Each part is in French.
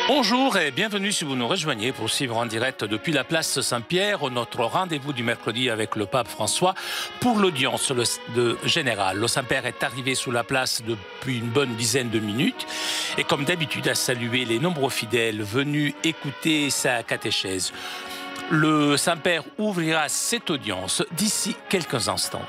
Bonjour et bienvenue si vous nous rejoignez pour suivre en direct depuis la place Saint-Pierre notre rendez-vous du mercredi avec le pape François pour l'audience générale. Le Saint-Père est arrivé sous la place depuis une bonne dizaine de minutes et comme d'habitude a salué les nombreux fidèles venus écouter sa catéchèse. Le Saint-Père ouvrira cette audience d'ici quelques instants.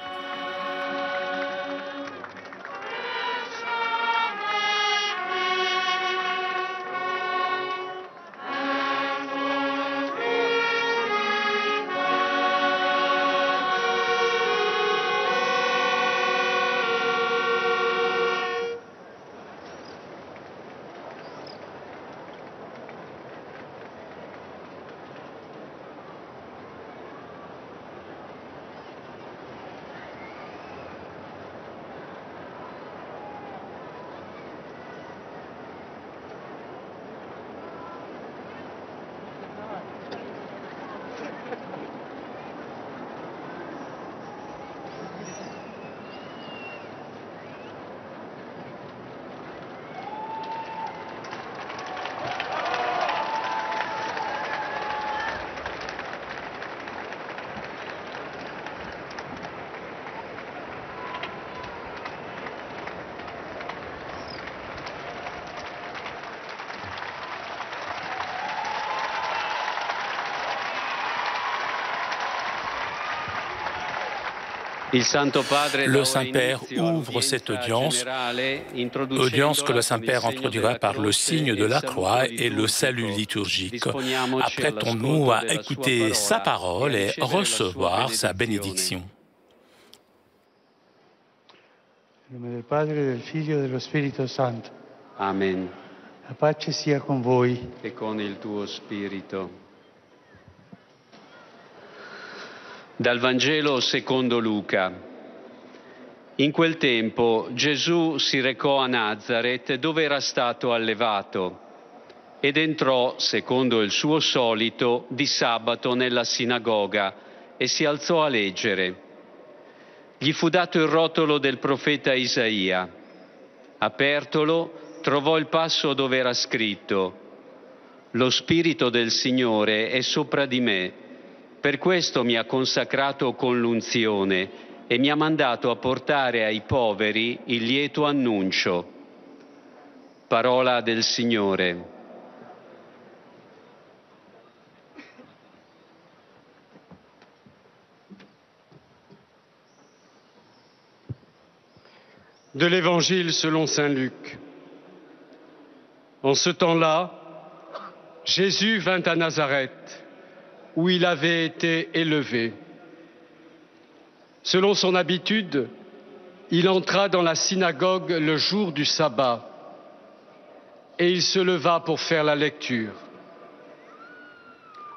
Le Saint-Père ouvre cette audience que le Saint-Père introduira par le signe de la croix et le salut liturgique. Apprêtons-nous à écouter sa parole et recevoir sa bénédiction. Nel nome del Padre, del Figlio e dello Spirito Santo. Amen. La pace sia con voi. E con il tuo spirito. Dal Vangelo secondo Luca. In quel tempo Gesù si recò a Nazaret dove era stato allevato ed entrò, secondo il suo solito, di sabato nella sinagoga e si alzò a leggere. Gli fu dato il rotolo del profeta Isaia. Apertolo, trovò il passo dove era scritto: «Lo Spirito del Signore è sopra di me. Per questo mi ha consacrato con l'unzione e mi ha mandato a portare ai poveri il lieto annuncio». Parola del Signore. De l'Évangile selon saint Luc. En ce temps-là, Jésus vint à Nazareth, où il avait été élevé. Selon son habitude, il entra dans la synagogue le jour du sabbat et il se leva pour faire la lecture.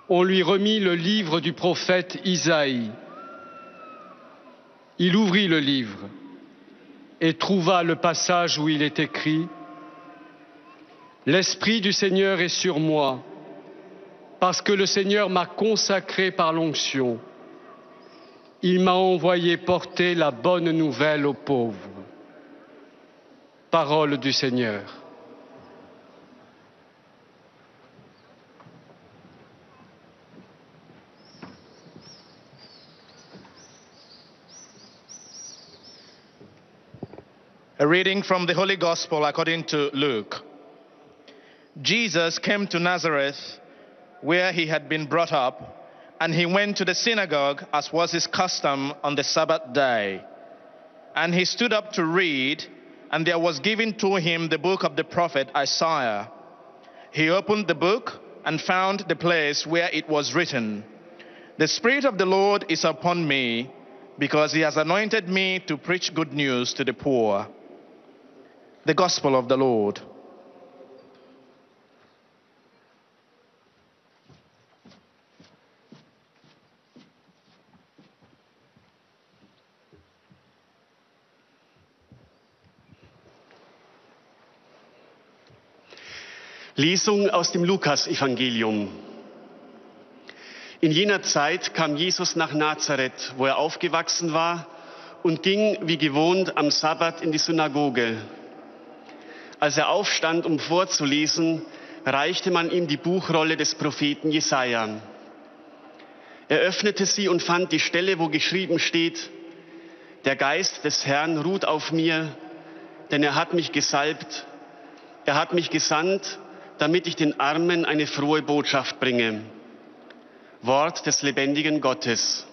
On lui remit le livre du prophète Isaïe. Il ouvrit le livre et trouva le passage où il est écrit: « L'Esprit du Seigneur est sur moi, parce que le Seigneur m'a consacré par l'onction. Il m'a envoyé porter la bonne nouvelle aux pauvres. » Parole du Seigneur. A reading from the Holy Gospel according to Luke. Jesus came to Nazareth, where he had been brought up, and he went to the synagogue, as was his custom on the Sabbath day. And he stood up to read, and there was given to him the book of the prophet Isaiah. He opened the book and found the place where it was written, "The Spirit of the Lord is upon me, because he has anointed me to preach good news to the poor." The Gospel of the Lord. Lesung aus dem Lukas-Evangelium. In jener Zeit kam Jesus nach Nazareth, wo er aufgewachsen war, und ging wie gewohnt am Sabbat in die Synagoge. Als er aufstand, um vorzulesen, reichte man ihm die Buchrolle des Propheten Jesaja. Er öffnete sie und fand die Stelle, wo geschrieben steht: Der Geist des Herrn ruht auf mir, denn er hat mich gesalbt, er hat mich gesandt, damit ich den Armen eine frohe Botschaft bringe. Wort des lebendigen Gottes.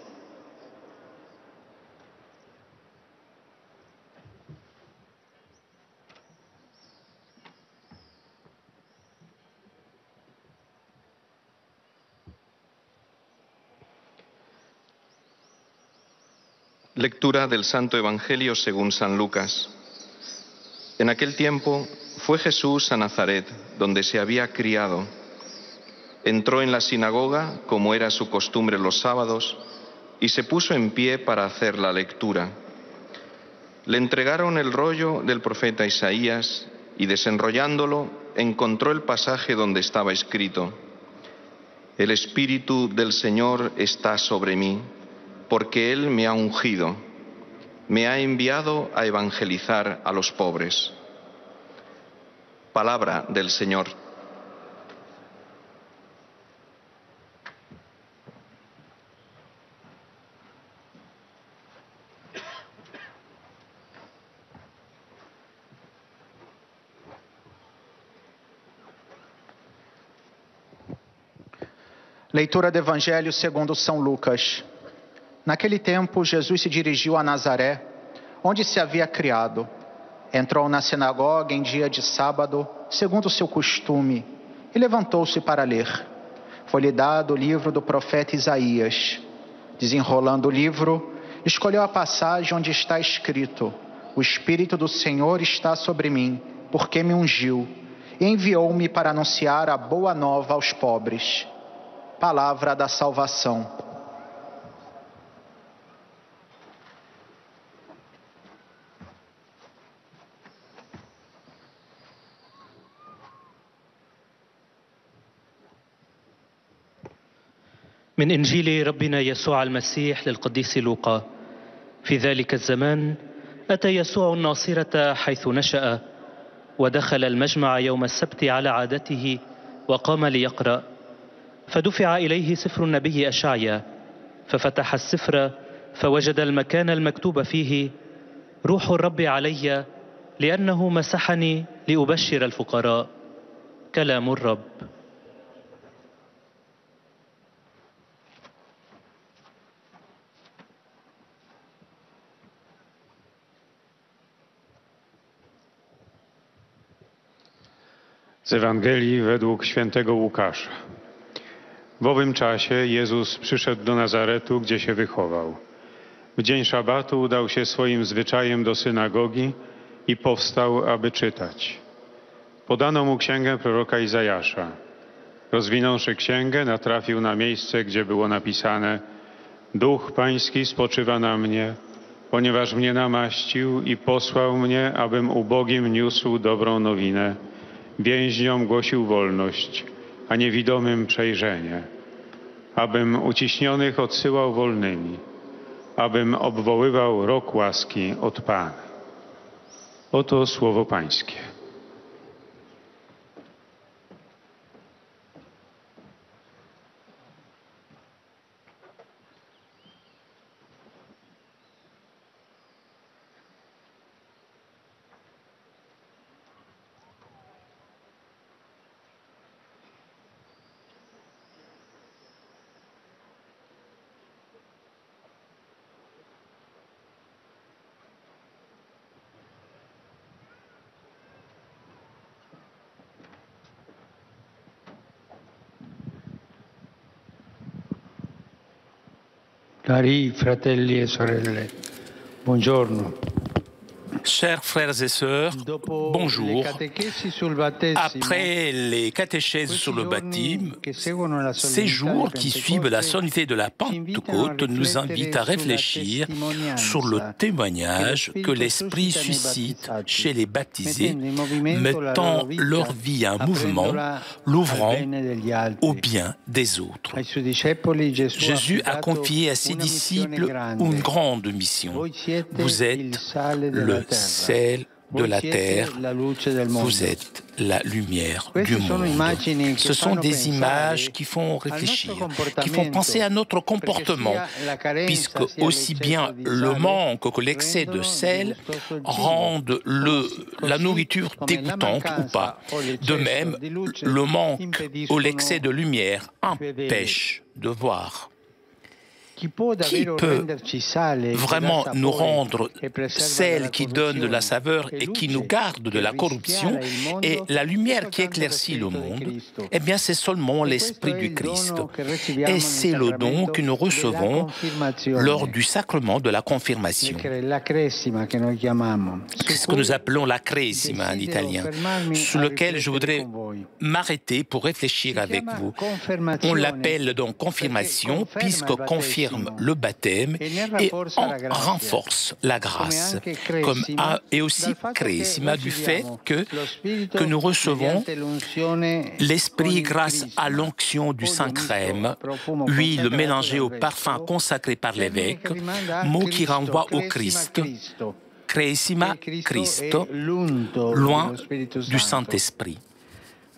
Lectura del Santo Evangelio según San Lucas. En aquel tiempo fue Jesús a Nazaret, donde se había criado. Entró en la sinagoga, como era su costumbre los sábados, y se puso en pie para hacer la lectura. Le entregaron el rollo del profeta Isaías y, desenrollándolo, encontró el pasaje donde estaba escrito: El Espíritu del Señor está sobre mí, porque Él me ha ungido, me ha enviado a evangelizar a los pobres. Palabra del Señor. Leitura do Evangelho segundo São Lucas. Naquele tempo, Jesus se dirigiu a Nazaré, onde se havia criado. Entrou na sinagoga em dia de sábado, segundo o seu costume, e levantou-se para ler. Foi-lhe dado o livro do profeta Isaías. Desenrolando o livro, escolheu a passagem onde está escrito: O Espírito do Senhor está sobre mim, porque me ungiu, e enviou-me para anunciar a boa nova aos pobres. Palavra da salvação. من إنجيل ربنا يسوع المسيح للقديس لوقا. في ذلك الزمان أتى يسوع الناصرة حيث نشأ، ودخل المجمع يوم السبت على عادته وقام ليقرأ. فدفع إليه سفر النبي أشعيا، ففتح السفر فوجد المكان المكتوب فيه: روح الرب علي، لأنه مسحني لأبشر الفقراء. كلام الرب. Z Ewangelii według świętego Łukasza. W owym czasie Jezus przyszedł do Nazaretu, gdzie się wychował. W dzień szabatu udał się swoim zwyczajem do synagogi i powstał, aby czytać. Podano mu księgę proroka Izajasza. Rozwinąwszy księgę, natrafił na miejsce, gdzie było napisane: Duch Pański spoczywa na mnie, ponieważ mnie namaścił i posłał mnie, abym ubogim niósł dobrą nowinę, więźniom głosił wolność, a niewidomym przejrzenie, abym uciśnionych odsyłał wolnymi, abym obwoływał rok łaski od Pana. Oto słowo Pańskie. Cari fratelli e sorelle, buongiorno. Chers frères et sœurs, bonjour. Après les catéchèses sur le baptême, ces jours qui suivent la solenneté de la Pentecôte nous invitent à réfléchir sur le témoignage que l'Esprit suscite chez les baptisés, mettant leur vie en mouvement, l'ouvrant au bien des autres. Jésus a confié à ses disciples une grande mission. Vous êtes le sel de la terre, vous êtes la lumière du monde. Ce sont des images qui font réfléchir, qui font penser à notre comportement, puisque aussi bien le manque que l'excès de sel rendent la nourriture dégoûtante ou pas. De même, le manque ou l'excès de lumière empêche de voir. Qui peut vraiment nous rendre sel qui donne de la saveur et qui nous garde de la corruption et la lumière qui éclaircit le monde? Eh bien, c'est seulement l'Esprit du Christ. Et c'est le don que nous recevons lors du sacrement de la confirmation. C'est ce que nous appelons la cresima en italien, sur lequel je voudrais m'arrêter pour réfléchir avec vous. On l'appelle donc confirmation, puisque confirme le baptême et on renforce la grâce, et aussi cresima du fait que nous recevons l'Esprit grâce à l'onction du Saint-Crème, huile mélangée au parfum consacré par l'évêque, mot qui renvoie au Christ. Cresima Christo, loin du Saint-Esprit.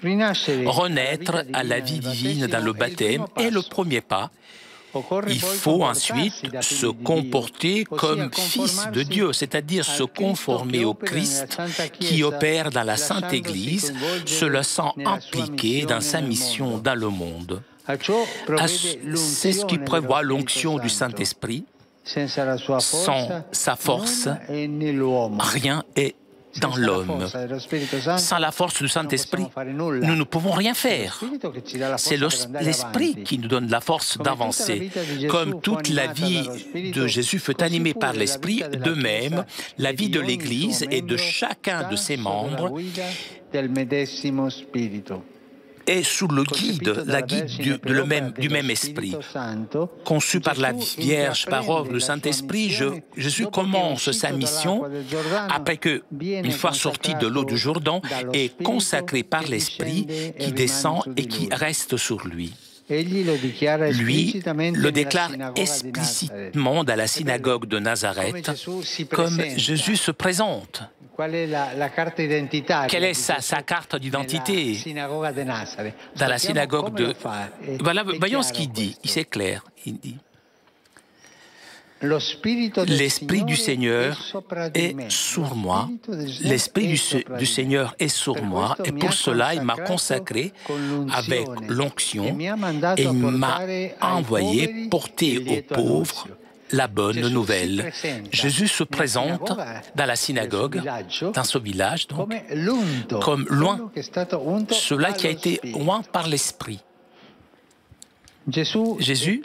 Renaître à la vie divine dans le baptême est le premier pas. Il faut ensuite se comporter comme fils de Dieu, c'est-à-dire se conformer au Christ qui opère dans la Sainte Église, se laissant impliquer dans sa mission dans le monde. C'est ce qui prévoit l'onction du Saint-Esprit. Sans sa force, rien est dans l'homme. Sans la force du Saint-Esprit, nous ne pouvons rien faire. C'est l'Esprit qui nous donne la force d'avancer. Comme toute la vie de Jésus fut animée par l'Esprit, de même, la vie de l'Église et de chacun de ses membres est sous le guide, la guide du même Esprit. Conçu par la Vierge parole du Saint-Esprit, Jésus commence sa mission après que, une fois sorti de l'eau du Jourdain, est consacré par l'Esprit qui descend et qui reste sur lui. Lui le déclare explicitement dans la synagogue de Nazareth, comme Jésus se présente. Quelle est sa carte d'identité dans la synagogue de... Voilà, voyons ce qu'il dit, c'est clair, il dit. L'Esprit du Seigneur est sur moi, l'Esprit du Seigneur est sur moi, et pour cela il m'a consacré avec l'onction et il m'a envoyé porter aux pauvres la bonne nouvelle. Jésus se présente dans la synagogue, dans ce village, donc, comme loin, cela qui a été loin par l'Esprit. Jésus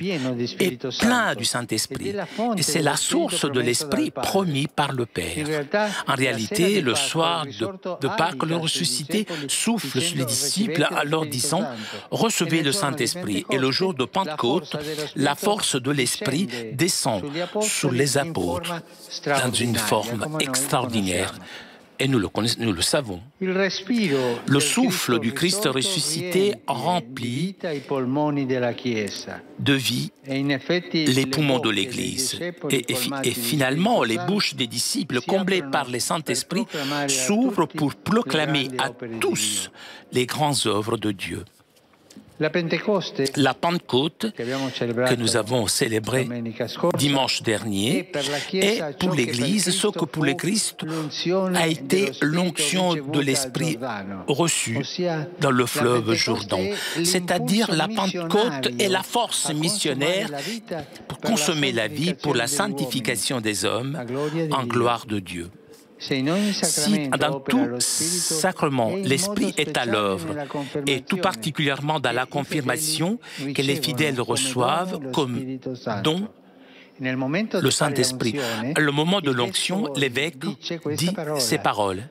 est plein du Saint-Esprit et c'est la source de l'Esprit promis par le Père. En réalité, le soir de Pâques, le ressuscité souffle sur les disciples en leur disant « Recevez le Saint-Esprit » et le jour de Pentecôte, la force de l'Esprit descend sur les apôtres dans une forme extraordinaire. Et nous le savons. Le souffle du Christ ressuscité remplit de vie les poumons de l'Église. Et finalement, les bouches des disciples, comblées par le Saint-Esprit, s'ouvrent pour proclamer à tous les grandes œuvres de Dieu. La Pentecôte que nous avons célébrée dimanche dernier est pour l'Église ce que pour le Christ a été l'onction de l'Esprit reçue dans le fleuve Jourdain. C'est-à-dire la Pentecôte est la force missionnaire pour consommer la vie pour la sanctification des hommes en gloire de Dieu. Si dans tout sacrement l'Esprit est à l'œuvre, et tout particulièrement dans la confirmation que les fidèles reçoivent comme don, le Saint-Esprit, le moment de l'onction, l'évêque dit ces paroles.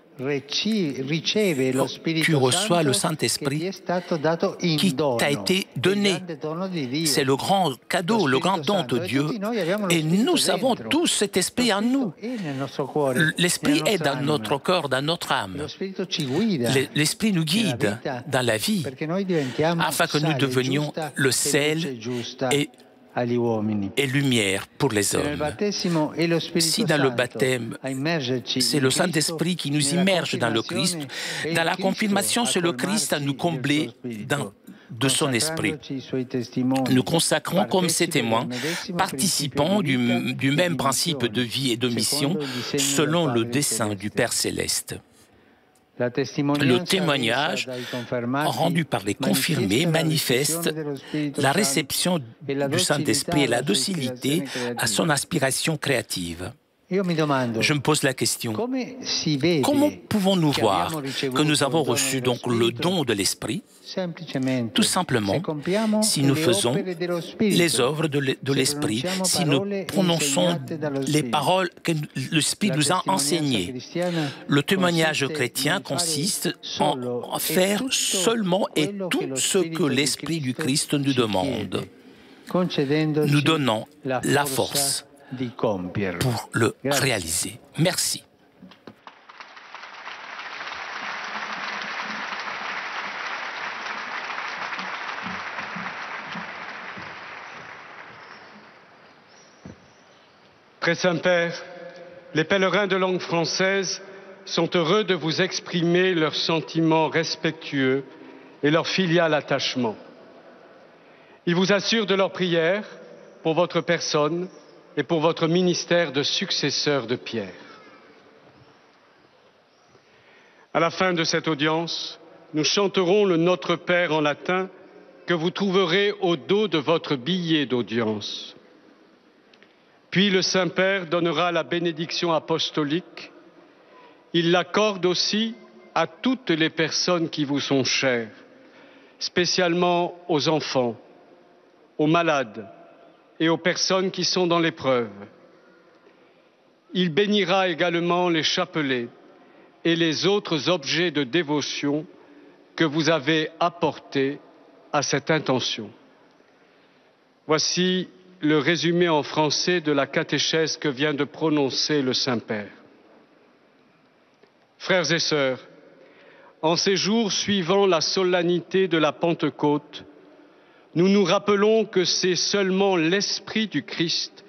Tu reçois le Saint-Esprit qui t'a été donné. C'est le grand cadeau, le grand don de Dieu. Et nous avons tous cet esprit en nous. L'esprit est dans notre corps, dans notre âme. L'esprit nous guide dans la vie afin que nous devenions le sel et agli uomini. et lumière pour les hommes. Si dans le baptême, c'est le Saint-Esprit qui nous immerge dans le Christ, dans la confirmation, c'est le Christ à nous combler de son esprit. Nous consacrons comme ses témoins, participants du même principe de vie et de mission, selon le dessein du Père Céleste. Le témoignage rendu par les confirmés manifeste la réception du Saint-Esprit et la docilité à son aspiration créative. Je me pose la question, comment pouvons-nous voir que nous avons reçu donc le don de l'Esprit? Tout simplement, si nous faisons les œuvres de l'Esprit, si nous prononçons les paroles que l'Esprit nous a enseignées. Le témoignage chrétien consiste en faire seulement et tout ce que l'Esprit du Christ nous demande, nous donnant la force pour le réaliser. Merci. Très Saint-Père, les pèlerins de langue française sont heureux de vous exprimer leurs sentiments respectueux et leur filial attachement. Ils vous assurent de leur prière pour votre personne et pour votre ministère de successeur de Pierre. À la fin de cette audience, nous chanterons le Notre Père en latin que vous trouverez au dos de votre billet d'audience. Puis le Saint-Père donnera la bénédiction apostolique. Il l'accorde aussi à toutes les personnes qui vous sont chères, spécialement aux enfants, aux malades et aux personnes qui sont dans l'épreuve. Il bénira également les chapelets et les autres objets de dévotion que vous avez apportés à cette intention. Voici le résumé en français de la catéchèse que vient de prononcer le Saint-Père. Frères et sœurs, en ces jours suivant la solennité de la Pentecôte, nous nous rappelons que c'est seulement l'Esprit du Christ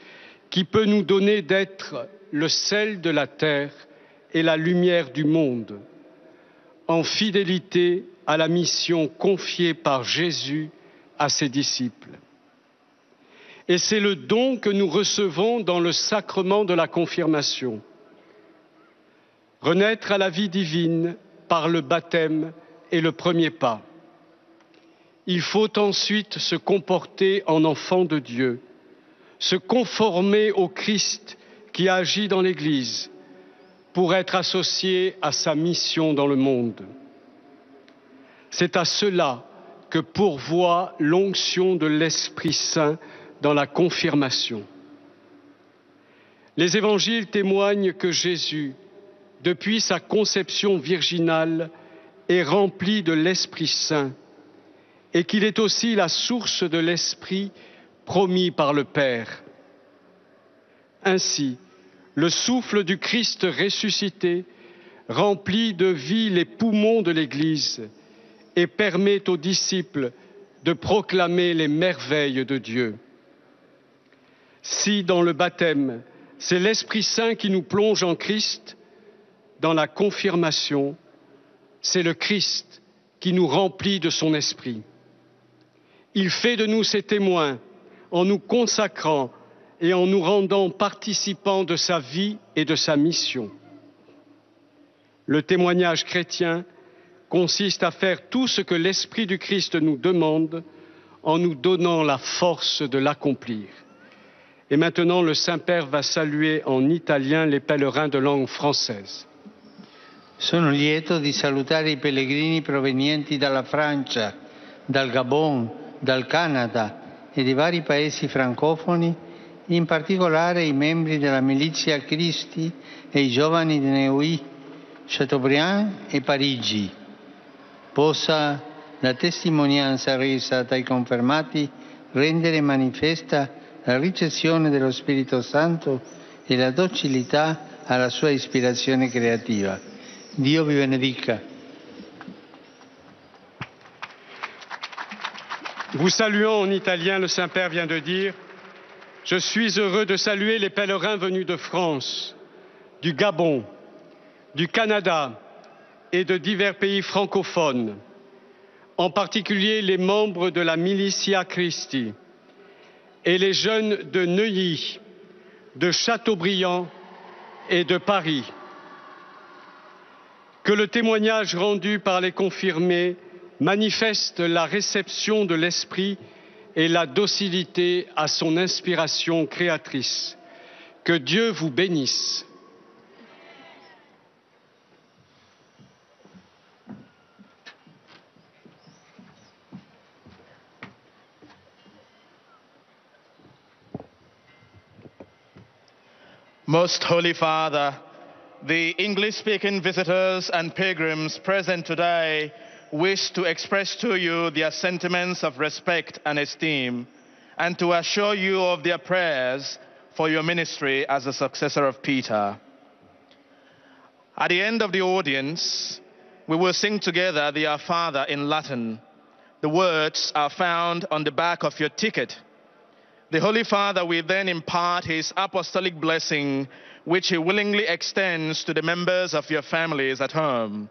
qui peut nous donner d'être le sel de la terre et la lumière du monde, en fidélité à la mission confiée par Jésus à ses disciples. Et c'est le don que nous recevons dans le sacrement de la confirmation. Renaître à la vie divine par le baptême est le premier pas. Il faut ensuite se comporter en enfant de Dieu, se conformer au Christ qui agit dans l'Église pour être associé à sa mission dans le monde. C'est à cela que pourvoit l'onction de l'Esprit Saint dans la confirmation. Les évangiles témoignent que Jésus, depuis sa conception virginale, est rempli de l'Esprit Saint et qu'il est aussi la source de l'Esprit promis par le Père. Ainsi, le souffle du Christ ressuscité remplit de vie les poumons de l'Église et permet aux disciples de proclamer les merveilles de Dieu. Si dans le baptême, c'est l'Esprit Saint qui nous plonge en Christ, dans la confirmation, c'est le Christ qui nous remplit de son esprit. Il fait de nous ses témoins en nous consacrant et en nous rendant participants de sa vie et de sa mission. Le témoignage chrétien consiste à faire tout ce que l'Esprit du Christ nous demande en nous donnant la force de l'accomplir. Et maintenant, le Saint-Père va saluer en italien les pèlerins de langue française. Sono lieto di salutare i pellegrini provenienti dalla Francia, dal Gabon, dal Canada e di vari paesi francofoni, in particolare i membri della Milizia Cristi e i giovani di Neuilly, Chateaubriand e Parigi. Possa la testimonianza resa dai confermati rendere manifesta la ricezione dello Spirito Santo e la docilità alla sua ispirazione creativa. Dio vi benedica. Vous saluant en italien, le Saint-Père vient de dire Je suis heureux de saluer les pèlerins venus de France, du Gabon, du Canada et de divers pays francophones, en particulier les membres de la Militia Christi et les jeunes de Neuilly, de Châteaubriand et de Paris. Que le témoignage rendu par les confirmés manifeste la réception de l'Esprit et la docilité à son inspiration créatrice. Que Dieu vous bénisse. Most Holy Father, the English-speaking visitors and pilgrims present today wish to express to you their sentiments of respect and esteem, and to assure you of their prayers for your ministry as a successor of Peter. At the end of the audience, we will sing together the Our Father in Latin. The words are found on the back of your ticket. The Holy Father will then impart his apostolic blessing, which he willingly extends to the members of your families at home.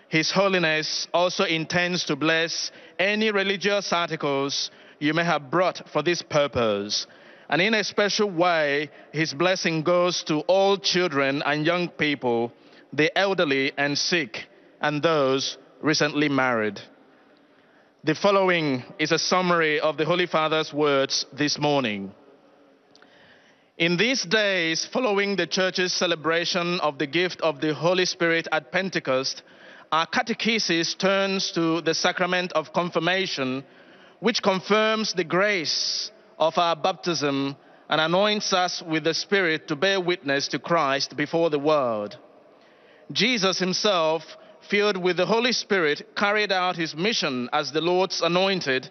His Holiness also intends to bless any religious articles you may have brought for this purpose. And in a special way, his blessing goes to all children and young people, the elderly and sick, and those recently married. The following is a summary of the Holy Father's words this morning. In these days following the Church's celebration of the gift of the Holy Spirit at Pentecost, our catechesis turns to the sacrament of confirmation, which confirms the grace of our baptism and anoints us with the Spirit to bear witness to Christ before the world. Jesus himself, filled with the Holy Spirit, carried out his mission as the Lord's anointed,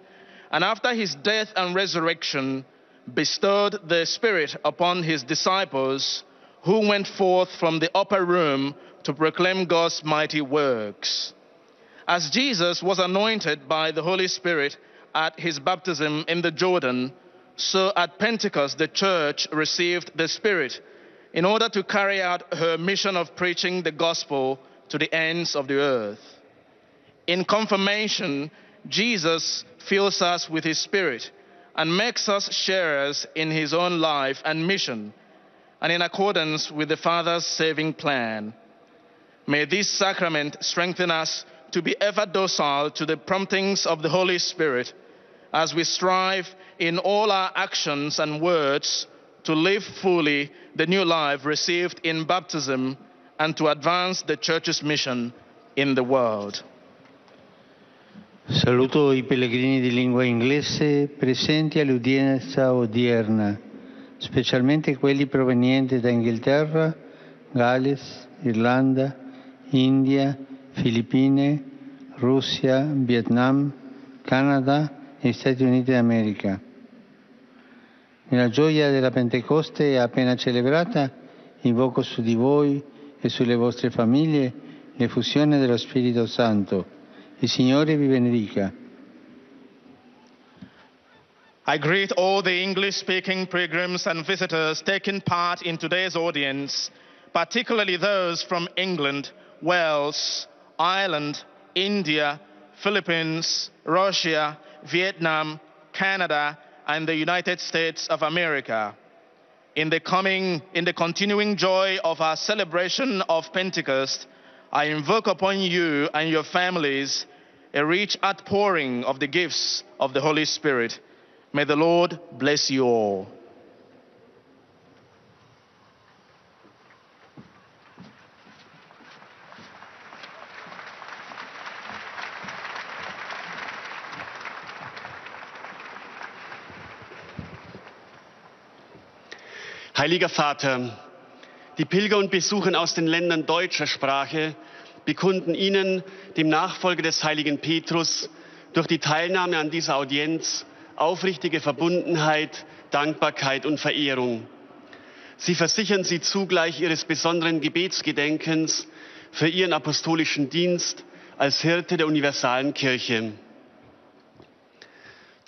and after his death and resurrection, bestowed the Spirit upon his disciples, who went forth from the upper room to proclaim God's mighty works. As Jesus was anointed by the Holy Spirit at his baptism in the Jordan, so at Pentecost the Church received the Spirit in order to carry out her mission of preaching the gospel to the ends of the earth. In confirmation, Jesus fills us with his Spirit and makes us sharers in his own life and mission, and in accordance with the Father's saving plan. May this sacrament strengthen us to be ever docile to the promptings of the Holy Spirit as we strive in all our actions and words to live fully the new life received in baptism and to advance the Church's mission in the world. Saluto I pellegrini di lingua inglese presenti all'udienza odierna, specialmente quelli provenienti da Inghilterra, Galles, Irlanda, India, Filippine, Russia, Vietnam, Canada e Stati Uniti d'America. Nella gioia della Pentecoste appena celebrata, invoco su di voi e sulle vostre famiglie l'effusione dello Spirito Santo. Il Signore vi benedica. I greet all the English-speaking pilgrims and visitors taking part in today's audience, particularly those from England, Wales, Ireland, India, Philippines, Russia, Vietnam, Canada, and the United States of America. In the continuing joy of our celebration of Pentecost, I invoke upon you and your families a rich outpouring of the gifts of the Holy Spirit. May the Lord bless you all. Heiliger Vater, die Pilger und Besucher aus den Ländern deutscher Sprache bekunden Ihnen, dem Nachfolger des heiligen Petrus, durch die Teilnahme an dieser Audienz aufrichtige Verbundenheit, Dankbarkeit und Verehrung. Sie versichern Sie zugleich Ihres besonderen Gebetsgedenkens für Ihren apostolischen Dienst als Hirte der universalen Kirche.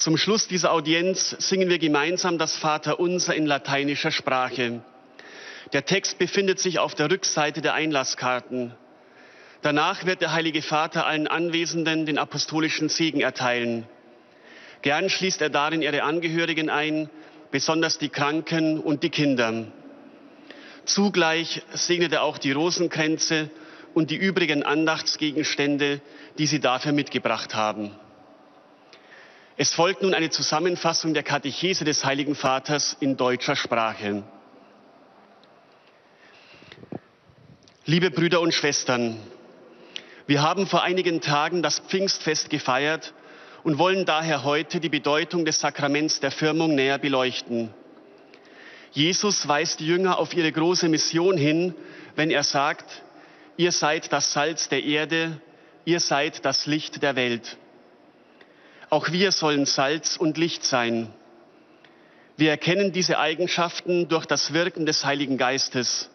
Zum Schluss dieser Audienz singen wir gemeinsam das Vaterunser in lateinischer Sprache. Der Text befindet sich auf der Rückseite der Einlasskarten. Danach wird der Heilige Vater allen Anwesenden den apostolischen Segen erteilen. Gern schließt er darin ihre Angehörigen ein, besonders die Kranken und die Kinder. Zugleich segnet er auch die Rosenkränze und die übrigen Andachtsgegenstände, die sie dafür mitgebracht haben. Es folgt nun eine Zusammenfassung der Katechese des Heiligen Vaters in deutscher Sprache. Liebe Brüder und Schwestern, wir haben vor einigen Tagen das Pfingstfest gefeiert und wollen daher heute die Bedeutung des Sakraments der Firmung näher beleuchten. Jesus weist die Jünger auf ihre große Mission hin, wenn er sagt, ihr seid das Salz der Erde, ihr seid das Licht der Welt. Auch wir sollen Salz und Licht sein. Wir erkennen diese Eigenschaften durch das Wirken des Heiligen Geistes.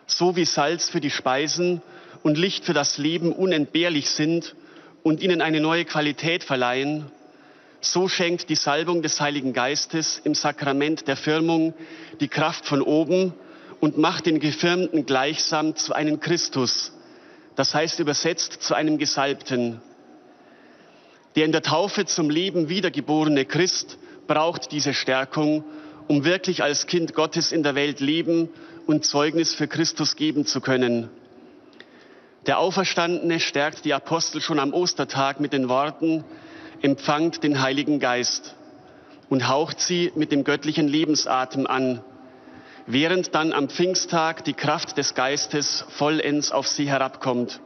So wie Salz für die Speisen und Licht für das Leben unentbehrlich sind und ihnen eine neue Qualität verleihen, so schenkt die Salbung des Heiligen Geistes im Sakrament der Firmung die Kraft von oben und macht den Gefirmten gleichsam zu einem Christus, das heißt übersetzt zu einem Gesalbten. Der in der Taufe zum Leben wiedergeborene Christ braucht diese Stärkung, um wirklich als Kind Gottes in der Welt leben und Zeugnis für Christus geben zu können. Der Auferstandene stärkt die Apostel schon am Ostertag mit den Worten, empfangt den Heiligen Geist und haucht sie mit dem göttlichen Lebensatem an, während dann am Pfingsttag die Kraft des Geistes vollends auf sie herabkommt.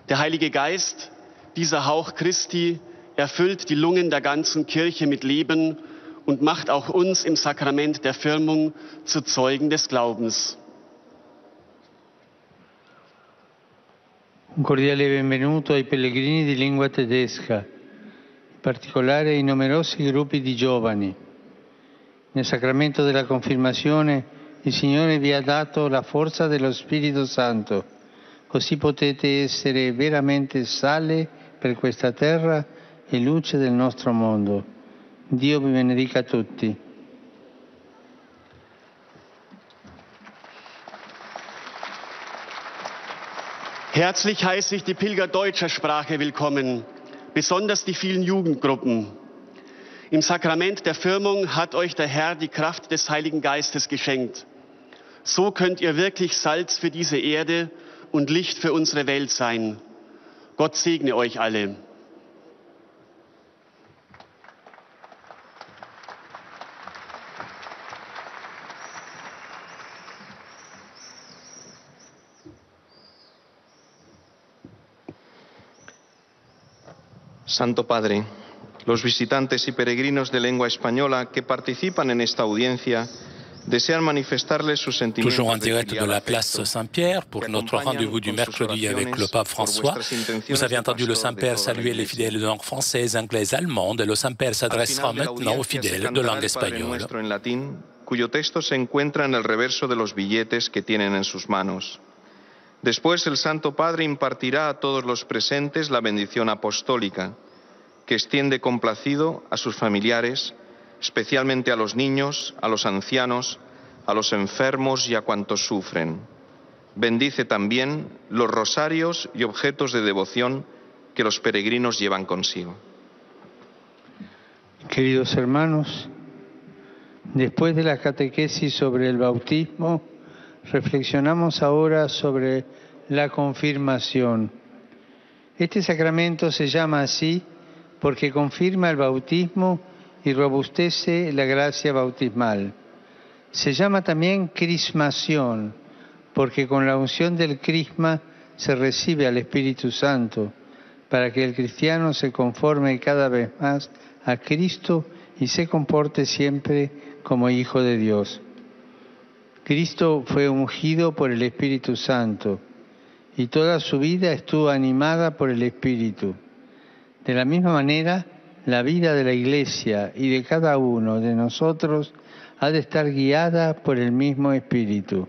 Der Heilige Geist, dieser Hauch Christi, erfüllt die Lungen der ganzen Kirche mit Leben und macht auch uns im Sakrament der Firmung zu Zeugen des Glaubens. Un cordiale benvenuto ai pellegrini di lingua tedesca, in particolare ai numerosi gruppi di giovani. Nel sacramento della confirmazione il Signore vi ha dato la forza dello Spirito Santo, così potete essere veramente sale per questa terra e luce del nostro mondo. Dio vi benedica tutti. Herzlich heiße ich die Pilger deutscher Sprache willkommen, besonders die vielen Jugendgruppen. Im Sakrament der Firmung hat euch der Herr die Kraft des Heiligen Geistes geschenkt. So könnt ihr wirklich Salz für diese Erde und Licht für unsere Welt sein. Gott segne euch alle. Santo Padre, los visitantes y peregrinos de lengua española que participan en esta audiencia desean manifestarles sus sentimientos. Toujours en direct de la place Saint-Pierre pour notre rendez-vous du mercredi avec le pape François. Vous avez entendu le Saint-Père saluer les fidèles de langue française, anglaise, allemande, et le Saint-Père s'adressera maintenant aux fidèles de langue espagnole. En latín, cuyo texto se encuentra en el reverso de los billetes que tienen en sus manos. Después el Santo Padre impartirá a todos los presentes la bendición apostólica, que extiende complacido a sus familiares, especialmente a los niños, a los ancianos, a los enfermos y a cuantos sufren. Bendice también los rosarios y objetos de devoción que los peregrinos llevan consigo. Queridos hermanos, después de la catequesis sobre el bautismo, reflexionamos ahora sobre la confirmación. Este sacramento se llama así porque confirma el bautismo y robustece la gracia bautismal. Se llama también crismación porque con la unción del crisma se recibe al Espíritu Santo para que el cristiano se conforme cada vez más a Cristo y se comporte siempre como hijo de Dios. Cristo fue ungido por el Espíritu Santo y toda su vida estuvo animada por el Espíritu. De la misma manera, la vida de la Iglesia y de cada uno de nosotros ha de estar guiada por el mismo Espíritu.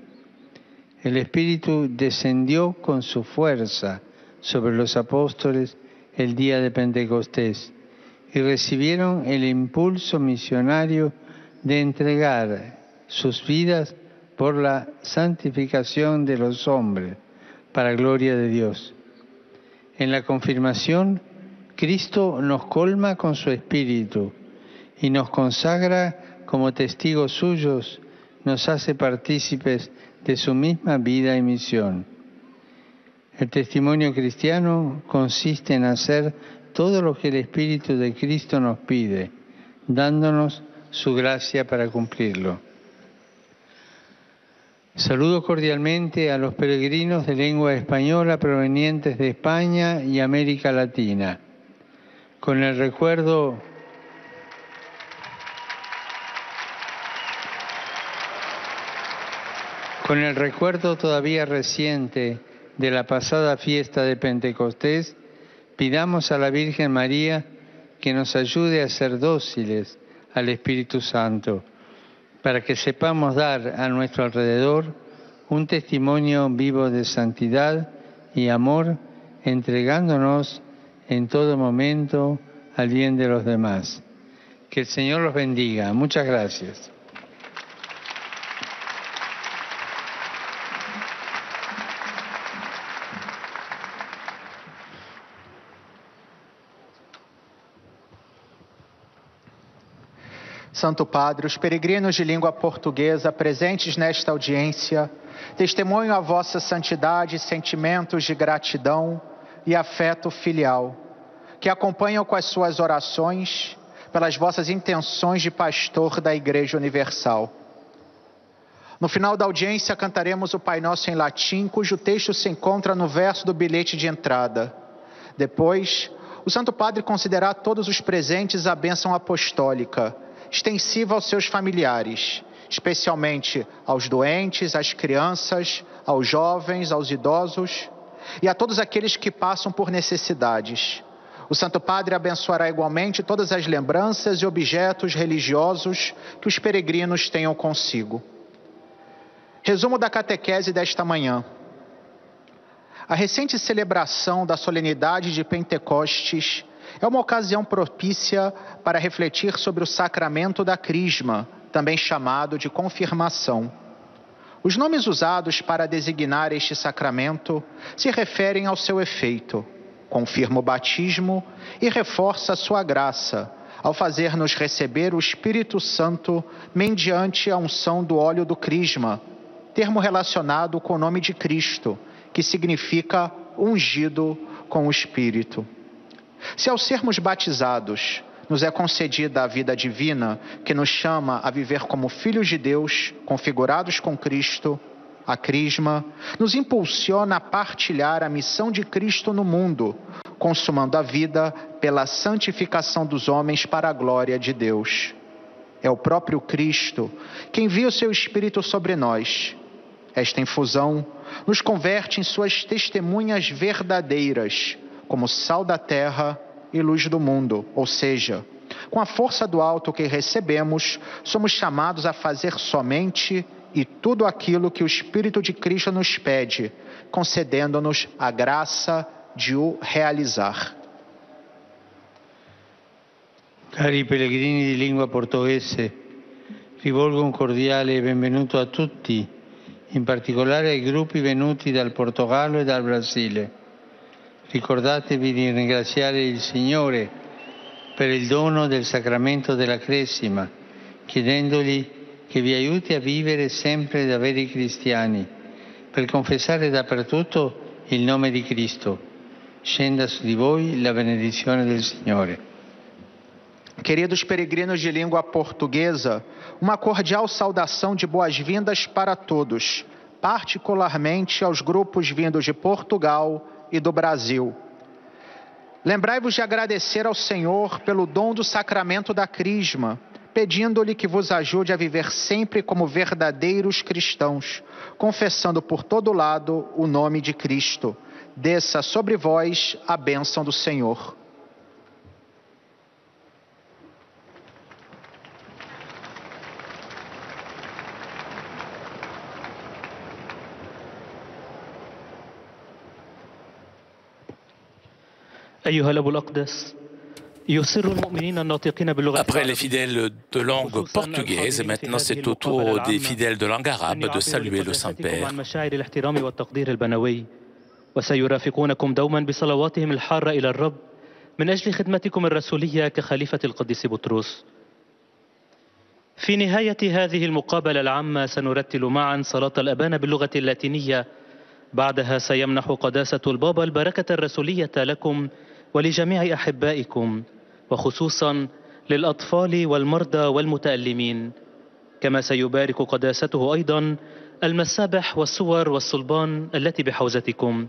El Espíritu descendió con su fuerza sobre los apóstoles el día de Pentecostés y recibieron el impulso misionario de entregar sus vidas por la santificación de los hombres, para gloria de Dios. En la confirmación, Cristo nos colma con su Espíritu y nos consagra como testigos suyos, nos hace partícipes de su misma vida y misión. El testimonio cristiano consiste en hacer todo lo que el Espíritu de Cristo nos pide, dándonos su gracia para cumplirlo. Saludo cordialmente a los peregrinos de lengua española provenientes de España y América Latina. Con el recuerdo todavía reciente de la pasada fiesta de Pentecostés, pidamos a la Virgen María que nos ayude a ser dóciles al Espíritu Santo, para que sepamos dar a nuestro alrededor un testimonio vivo de santidad y amor, entregándonos en todo momento al bien de los demás. Que el Señor los bendiga. Muchas gracias. Santo Padre, os peregrinos de língua portuguesa presentes nesta audiência testemunham a vossa santidade e sentimentos de gratidão e afeto filial, que acompanham com as suas orações pelas vossas intenções de pastor da Igreja Universal. No final da audiência cantaremos o Pai Nosso em latim, cujo texto se encontra no verso do bilhete de entrada. Depois, o Santo Padre concederá a todos os presentes a bênção apostólica, extensiva aos seus familiares, especialmente aos doentes, às crianças, aos jovens, aos idosos e a todos aqueles que passam por necessidades. O Santo Padre abençoará igualmente todas as lembranças e objetos religiosos que os peregrinos tenham consigo. Resumo da catequese desta manhã. A recente celebração da solenidade de Pentecostes é uma ocasião propícia para refletir sobre o sacramento da Crisma, também chamado de confirmação. Os nomes usados para designar este sacramento se referem ao seu efeito. Confirma o batismo e reforça a sua graça, ao fazer-nos receber o Espírito Santo mediante a unção do óleo do Crisma, termo relacionado com o nome de Cristo, que significa ungido com o Espírito. Se ao sermos batizados nos é concedida a vida divina, que nos chama a viver como filhos de Deus, configurados com Cristo, a Crisma nos impulsiona a partilhar a missão de Cristo no mundo, consumando a vida pela santificação dos homens para a glória de Deus. É o próprio Cristo que envia o seu Espírito sobre nós. Esta infusão nos converte em suas testemunhas verdadeiras, como sal da terra e luz do mundo, ou seja, com a força do alto que recebemos, somos chamados a fazer somente e tudo aquilo que o Espírito de Cristo nos pede, concedendo-nos a graça de o realizar. Cari pellegrini di lingua portoghese, rivolgo un cordiale benvenuto a tutti, in particolare ai gruppi venuti dal Portogallo e dal Brasile. Ricordatevi di ringraziare il Signore per il dono del sacramento della Cresima, chiedendogli che vi aiuti a vivere sempre da veri cristiani, per confessare dappertutto il nome di Cristo. Scenda su di voi la benedizione del Signore. Queridos peregrinos de língua portuguesa, uma cordial saudação de boas-vindas para todos, particularmente aos grupos vindos de Portugal e do Brasil. Lembrai-vos de agradecer ao Senhor pelo dom do sacramento da Crisma, pedindo-lhe que vos ajude a viver sempre como verdadeiros cristãos, confessando por todo lado o nome de Cristo. Desça sobre vós a bênção do Senhor. أيها الأب الأقدس، Après les fidèles de langue portugaise, maintenant c'est au tour des fidèles de langue arabe de saluer le Saint-Père. وسيرافقونكم دوما بصلواتهم الحارة إلى الرب من أجل خدمتكم الرسولية كخليفة القديس بطرس. في نهاية هذه المقابلة العامة سنرتل معا صلاة الأبانة باللغة اللاتينية. بعدها سيمنح قداسة البابا البركة الرسولية لكم ولجميع أحبائكم، وخصوصا للأطفال والمرضى والمتألمين، كما سيبارك قداسته أيضا المسابح والصور والصلبان التي بحوزتكم.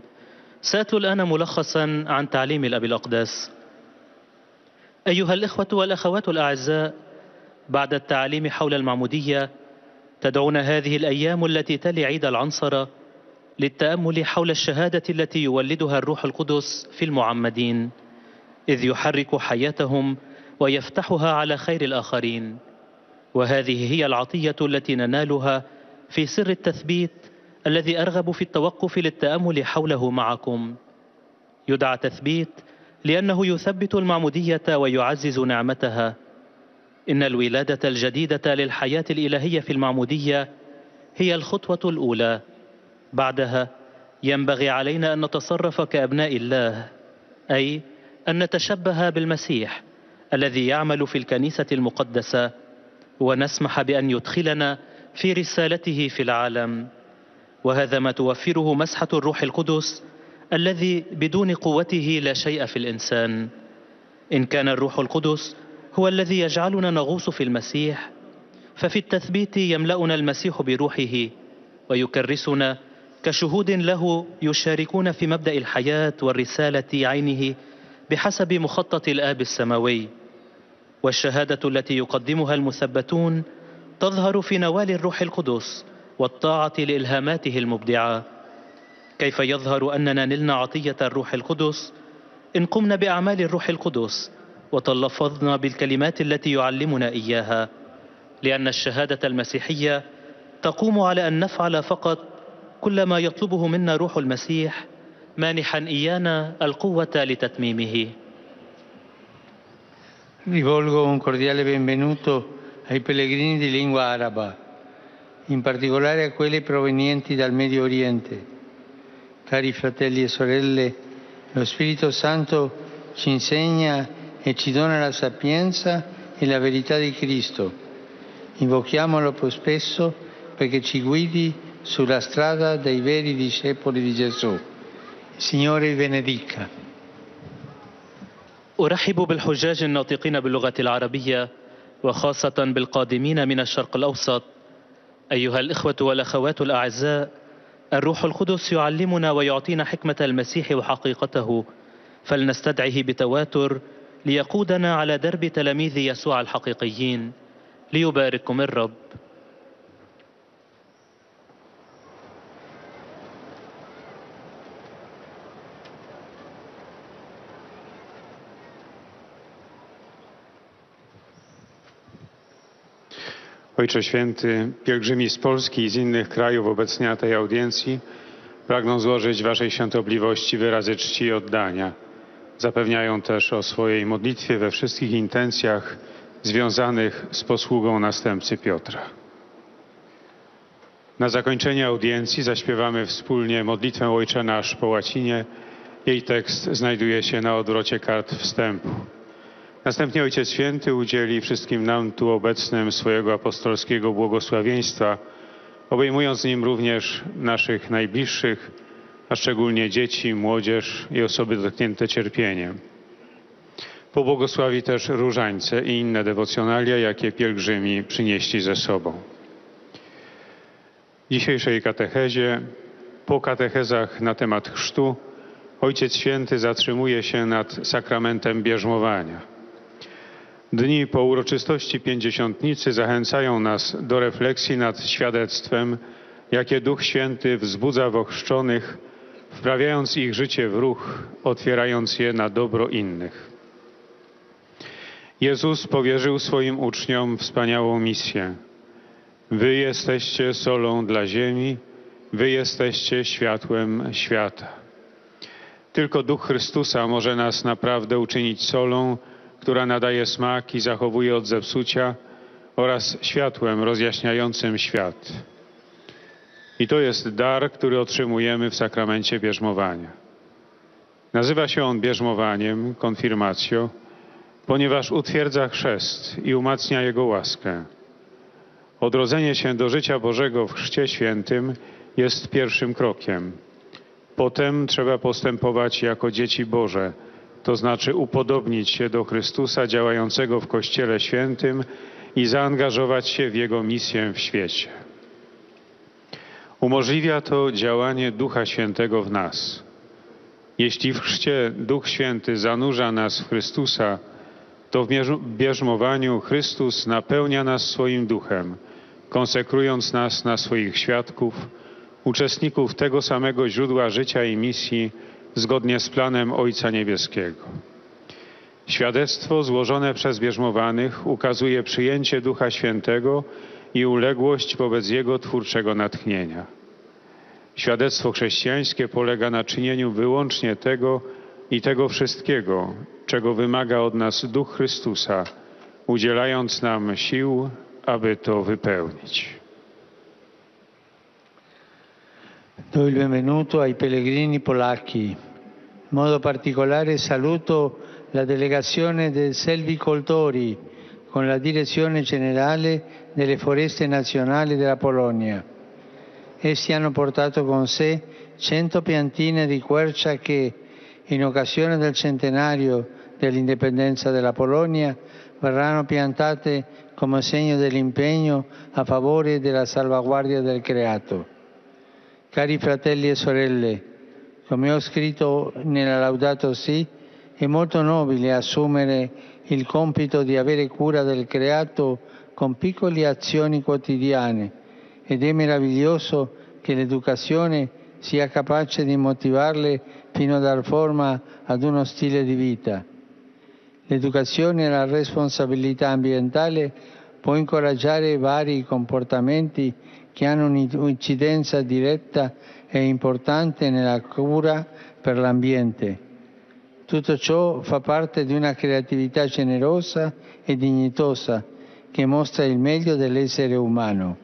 سأتلو الآن ملخصا عن تعليم الأب الأقداس. أيها الإخوة والأخوات الأعزاء، بعد التعليم حول المعمودية تدعونا هذه الأيام التي تلي عيد العنصرة للتأمل حول الشهادة التي يولدها الروح القدس في المعمدين، إذ يحرك حياتهم ويفتحها على خير الآخرين. وهذه هي العطية التي ننالها في سر التثبيت الذي أرغب في التوقف للتأمل حوله معكم. يدعى تثبيت لأنه يثبت المعمودية ويعزز نعمتها. إن الولادة الجديدة للحياة الإلهية في المعمودية هي الخطوة الأولى. بعدها ينبغي علينا أن نتصرف كأبناء الله، أي أن نتشبه بالمسيح الذي يعمل في الكنيسة المقدسة، ونسمح بأن يدخلنا في رسالته في العالم. وهذا ما توفره مسحة الروح القدس الذي بدون قوته لا شيء في الإنسان. إن كان الروح القدس هو الذي يجعلنا نغوص في المسيح، ففي التثبيت يملأنا المسيح بروحه ويكرسنا كشهود له يشاركون في مبدأ الحياة والرسالة عينه بحسب مخطط الآب السماوي. والشهادة التي يقدمها المثبتون تظهر في نوال الروح القدس والطاعة لإلهاماته المبدعة. كيف يظهر أننا نلنا عطية الروح القدس؟ إن قمنا بأعمال الروح القدس وتلفظنا بالكلمات التي يعلمنا إياها، لأن الشهادة المسيحية تقوم على أن نفعل فقط كل ما يطلبه منا روح المسيح، مانحا إيانا القوة لتتميمه. Rivolgo un cordiale benvenuto ai pellegrini di lingua araba, in particolare a quelli provenienti dal Medio Oriente. Cari fratelli e sorelle, lo Spirito Santo ci insegna e ci dona la sapienza e la verità di Cristo. Invochiamolo più spesso perché ci guidi sulla strada dei veri discepoli di Gesù. Il Signore vi benedica. أرحب بالحجاج الناطقين باللغة العربية وخاصة بالقادمين من الشرق الأوسط. أيها الإخوة والأخوات الأعزاء، الروح القدس يعلمنا ويعطينا حكمة المسيح وحقيقته، فلنستدعه بتواتر ليقودنا على درب تلاميذ يسوع الحقيقيين. ليبارككم الرب. Ojcze Święty, pielgrzymi z Polski i z innych krajów obecnie na tej audiencji pragną złożyć Waszej Świątobliwości wyrazy czci i oddania. Zapewniają też o swojej modlitwie we wszystkich intencjach związanych z posługą następcy Piotra. Na zakończenie audiencji zaśpiewamy wspólnie modlitwę Ojcze Nasz po łacinie. Jej tekst znajduje się na odwrocie kart wstępu. Następnie Ojciec Święty udzieli wszystkim nam tu obecnym swojego apostolskiego błogosławieństwa, obejmując nim również naszych najbliższych, a szczególnie dzieci, młodzież i osoby dotknięte cierpieniem. Pobłogosławi też różańce i inne dewocjonalia, jakie pielgrzymi przynieśli ze sobą. W dzisiejszej katechezie, po katechezach na temat chrztu, Ojciec Święty zatrzymuje się nad sakramentem bierzmowania. Dni po uroczystości Pięćdziesiątnicy zachęcają nas do refleksji nad świadectwem, jakie Duch Święty wzbudza w ochrzczonych, wprawiając ich życie w ruch, otwierając je na dobro innych. Jezus powierzył swoim uczniom wspaniałą misję. Wy jesteście solą dla ziemi, wy jesteście światłem świata. Tylko Duch Chrystusa może nas naprawdę uczynić solą, która nadaje smak i zachowuje od zepsucia, oraz światłem rozjaśniającym świat. I to jest dar, który otrzymujemy w sakramencie bierzmowania. Nazywa się on bierzmowaniem, confirmatio, ponieważ utwierdza chrzest i umacnia jego łaskę. Odrodzenie się do życia Bożego w Chrzcie Świętym jest pierwszym krokiem. Potem trzeba postępować jako dzieci Boże, to znaczy upodobnić się do Chrystusa działającego w Kościele Świętym i zaangażować się w Jego misję w świecie. Umożliwia to działanie Ducha Świętego w nas. Jeśli w chrzcie Duch Święty zanurza nas w Chrystusa, to w bierzmowaniu Chrystus napełnia nas swoim duchem, konsekrując nas na swoich świadków, uczestników tego samego źródła życia i misji, zgodnie z planem Ojca Niebieskiego. Świadectwo złożone przez bierzmowanych ukazuje przyjęcie Ducha Świętego i uległość wobec Jego twórczego natchnienia. Świadectwo chrześcijańskie polega na czynieniu wyłącznie tego i tego wszystkiego, czego wymaga od nas Duch Chrystusa, udzielając nam sił, aby to wypełnić. Do il benvenuto ai pellegrini polacchi. In modo particolare saluto la delegazione dei selvicoltori con la Direzione Generale delle Foreste Nazionali della Polonia. Essi hanno portato con sé 100 piantine di quercia che, in occasione del centenario dell'indipendenza della Polonia, verranno piantate come segno dell'impegno a favore della salvaguardia del creato. Cari fratelli e sorelle, come ho scritto nella Laudato Si, è molto nobile assumere il compito di avere cura del creato con piccole azioni quotidiane ed è meraviglioso che l'educazione sia capace di motivarle fino a dar forma ad uno stile di vita. L'educazione alla responsabilità ambientale può incoraggiare vari comportamenti che hanno un'incidenza diretta e importante nella cura per l'ambiente. Tutto ciò fa parte di una creatività generosa e dignitosa che mostra il meglio dell'essere umano.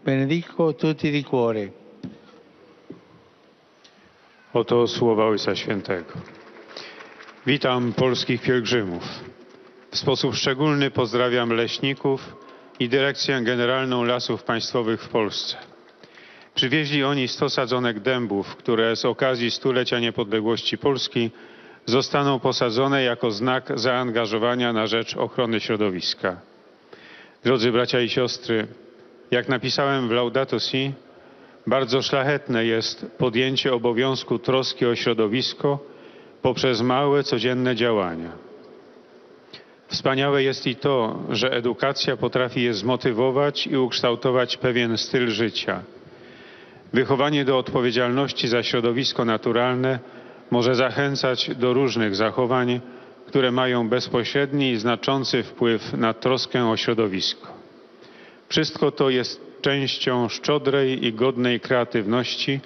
Benedico tutti di cuore. Oto słowa Ojca Świętego. Witam polskich pielgrzymów. W sposób szczególny pozdrawiam leśników i Dyrekcję Generalną Lasów Państwowych w Polsce. Przywieźli oni 100 sadzonek dębów, które z okazji stulecia niepodległości Polski zostaną posadzone jako znak zaangażowania na rzecz ochrony środowiska. Drodzy bracia i siostry, jak napisałem w Laudato Si, bardzo szlachetne jest podjęcie obowiązku troski o środowisko poprzez małe, codzienne działania. Wspaniałe jest i to, że edukacja potrafi je zmotywować i ukształtować pewien styl życia. Wychowanie do odpowiedzialności za środowisko naturalne może zachęcać do różnych zachowań, które mają bezpośredni i znaczący wpływ na troskę o środowisko. Wszystko to jest częścią szczodrej i godnej kreatywności,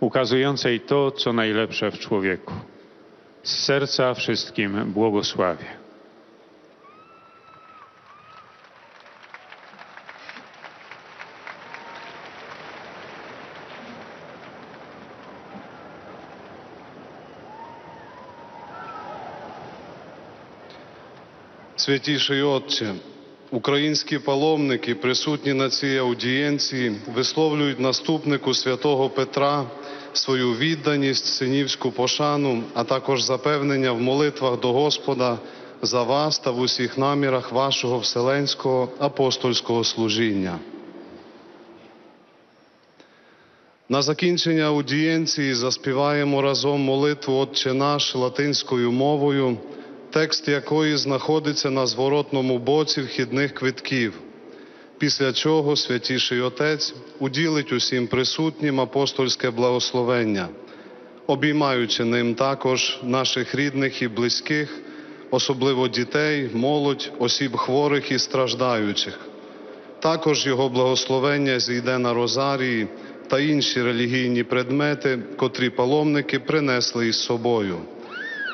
ukazującej to, co najlepsze w człowieku. Z serca wszystkim błogosławię. Святіший Отче, українські паломники, присутні на цій аудієнції, висловлюють наступнику святого Петра свою відданість, синівську пошану, а також запевнення в молитвах до Господа за вас та в усіх намірах вашого вселенського апостольського служіння. На закінчення аудієнції заспіваємо разом молитву «Отче наш» латинською мовою, текст якої знаходиться на зворотному боці вхідних квитків, після чого Святіший Отець уділить усім присутнім апостольське благословення, обіймаючи ним також наших рідних і близьких, особливо дітей, молодь, осіб хворих і страждаючих. Також його благословення зійде на розарії та інші релігійні предмети, котрі паломники принесли із собою.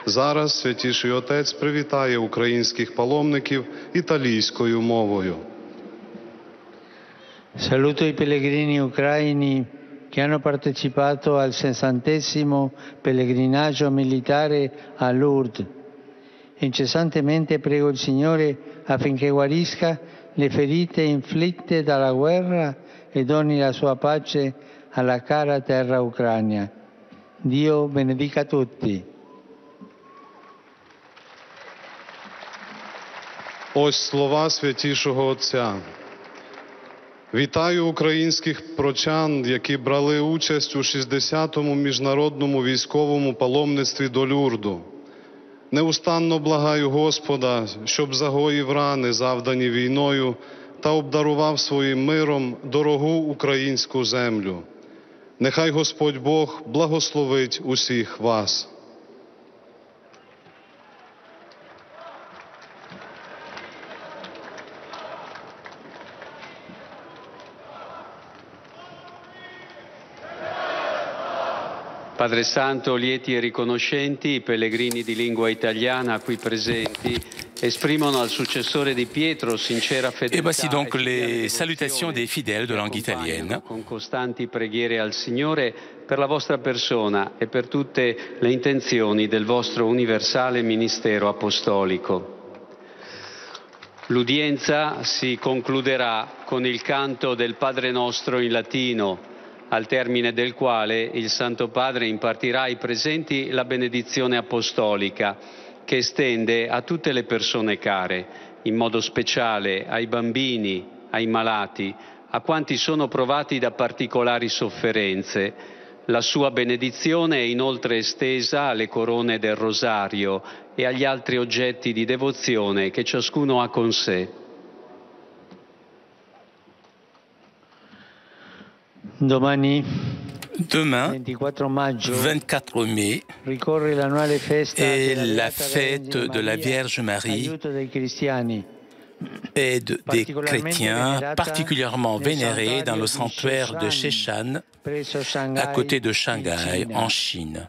Зараз Святіший Отець привітає українських паломників італійською мовою. Saluto i pellegrini ucraini che hanno partecipato al 60° pellegrinaggio militare a Lourdes. Incessantemente prego il Signore affinché guarisca le ferite inflitte dalla guerra e doni la sua pace alla cara terra ucraina. Dio benedica tutti. Ось слова Святішого Отця. Вітаю українських прочан, які брали участь у 60-му міжнародному військовому паломництві до Люрду. Неустанно благаю Господа, щоб загоїв рани, завдані війною, та обдарував своїм миром дорогу українську землю. Нехай Господь Бог благословить усіх вас. Padre Santo, lieti e riconoscenti, i pellegrini di lingua italiana qui presenti esprimono al successore di Pietro sincera fedeltà. Et voici donc les salutations des fidèles de langue italienne. Con costanti preghiere al Signore per la vostra persona e per tutte le intenzioni del vostro universale ministero apostolico. L'udienza si concluderà con il canto del Padre Nostro in latino, al termine del quale il Santo Padre impartirà ai presenti la benedizione apostolica, che estende a tutte le persone care, in modo speciale ai bambini, ai malati, a quanti sono provati da particolari sofferenze. La sua benedizione è inoltre estesa alle corone del rosario e agli altri oggetti di devozione che ciascuno ha con sé. Demain, 24 mai, est la fête de la Vierge Marie, aide des chrétiens, particulièrement vénérée dans le sanctuaire de Sheshan, à côté de Shanghai, en Chine.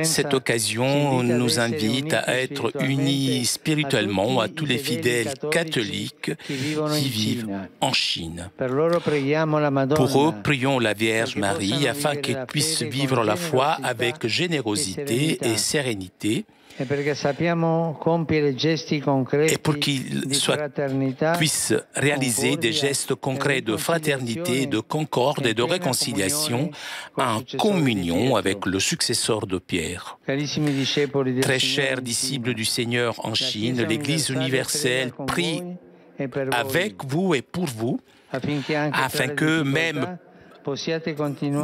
Cette occasion nous invite à être unis spirituellement à tous les fidèles catholiques qui vivent en Chine. Pour eux, prions la Vierge Marie afin qu'elle puisse vivre la foi avec générosité et sérénité, et pour qu'ils puissent réaliser des gestes concrets de fraternité, de concorde et de réconciliation en communion avec le successeur de Pierre. Très chers disciples du Seigneur en Chine, l'Église universelle prie avec vous et pour vous, afin que même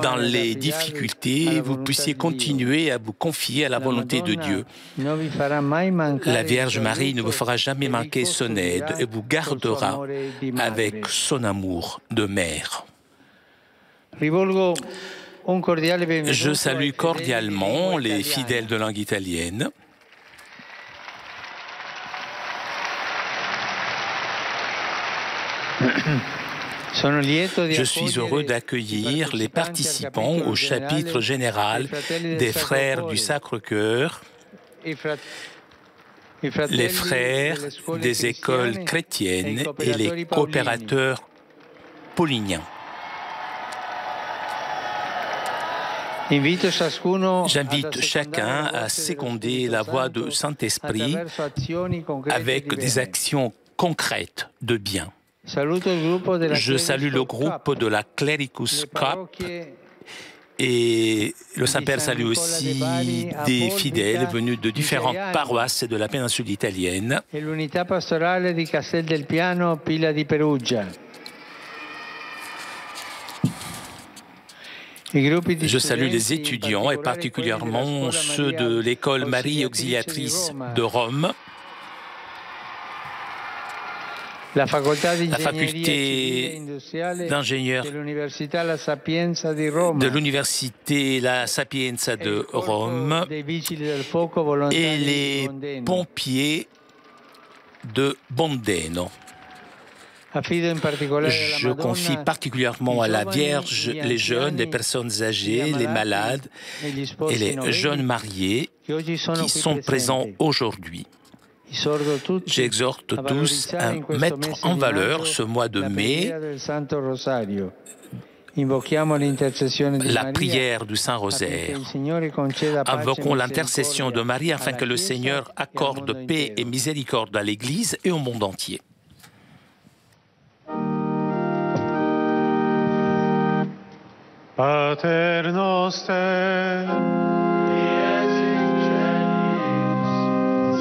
dans les difficultés, vous puissiez continuer à vous confier à la volonté de Dieu. La Vierge Marie ne vous fera jamais manquer son aide et vous gardera avec son amour de mère. Je salue cordialement les fidèles de langue italienne. Je suis heureux d'accueillir les participants au chapitre général des Frères du Sacre-Cœur, les frères des écoles chrétiennes et les coopérateurs pauliniens. J'invite chacun à seconder la voix du Saint-Esprit avec des actions concrètes de bien. Je salue le groupe de la Clericus Cup et le Saint-Père salue aussi des fidèles venus de différentes paroisses de la péninsule italienne. Je salue les étudiants et particulièrement ceux de l'école Marie Auxiliatrice de Rome, la faculté d'ingénieurs de l'université La Sapienza de Rome et les pompiers de Bondeno. Je confie particulièrement à la Vierge les jeunes, les personnes âgées, les malades et les jeunes mariés qui sont présents aujourd'hui. J'exhorte tous à mettre en valeur ce mois de mai la prière du Saint-Rosaire. Invoquons l'intercession de Marie afin que le Seigneur accorde paix et miséricorde à l'Église et au monde entier. Pater noster,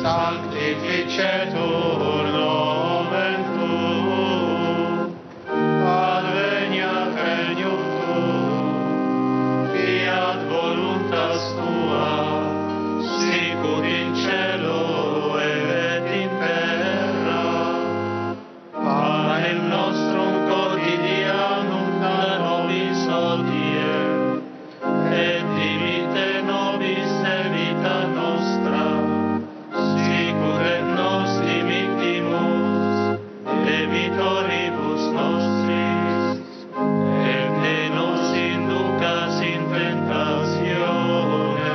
sanctificetur nomen tuum, adveniat regnum tuum, fiat voluntas tua, sicut in cielo et in terra. Panem nostrum quotidianum da nobis hodie, et dimitte nobis debita nostra, sicut et nos dimittimus debitoribus nostris, et ne nos inducas in tentatione,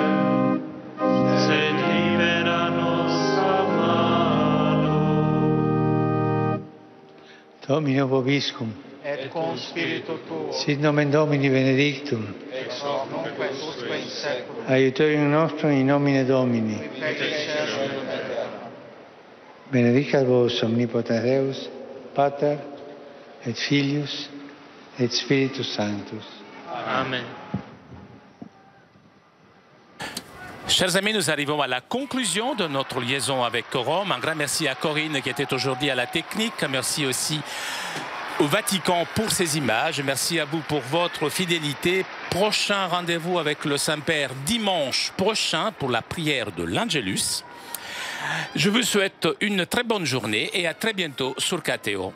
sed libera nos a malo. Domino vobiscum. Et cum spiritu tuo. Sit nomen Domini benedictum. Ex hoc nunc et usque in saeculum. Aiutorium nostrum in nomine Domini. Benedicat vos omnipotens Deus, Pater et Filius et Spiritus Sanctus. Amen. Chers amis, nous arrivons à la conclusion de notre liaison avec Rome. Un grand merci à Corinne qui était aujourd'hui à la technique. Merci aussi au Vatican pour ces images. Merci à vous pour votre fidélité. Prochain rendez-vous avec le Saint-Père dimanche prochain pour la prière de l'Angelus. Je vous souhaite une très bonne journée et à très bientôt sur KTO.